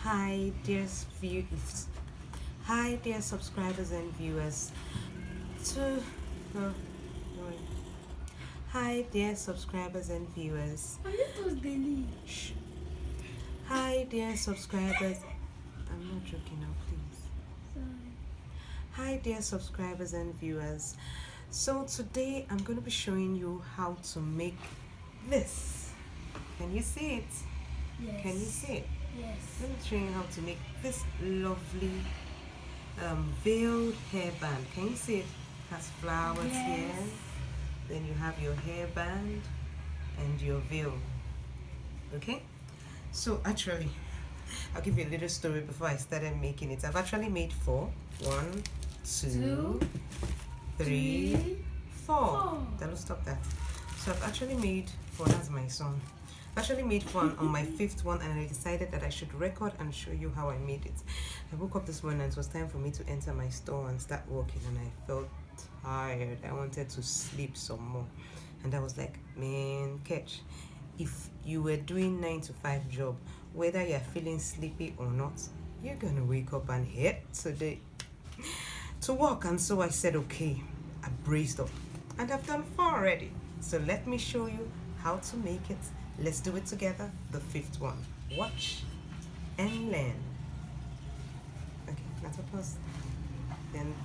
Hi, Hi, dear subscribers and viewers. To no, no. Hi, dear subscribers and viewers. Shh. Hi, dear subscribers. I'm not joking now, please. Hi, dear subscribers and viewers. So today I'm going to be showing you how to make this. Can you see it? Yes. Can you see it? Yes. Let me show you how to make this lovely veiled hairband. Can you see it? It has flowers here. Then you have your hairband and your veil. Okay? So actually, I'll give you a little story before I started making it. I've actually made 4. 1, 2, 3, 4. Don't stop that. So I've actually made 4. That's my son. I actually made 4 on my 5th one, and I decided that I should record and show you how I made it. I woke up this morning and it was time for me to enter my store and start working, and I felt tired. I wanted to sleep some more, and I was like, man, catch, if you were doing 9 to 5 job, whether you're feeling sleepy or not, you're gonna wake up and head today to work. And so I said, okay, I braced up, and I've done 4 already. So let me show you how to make it. Let's do it together. The 5th one. Watch and learn. Okay, let's pause. Then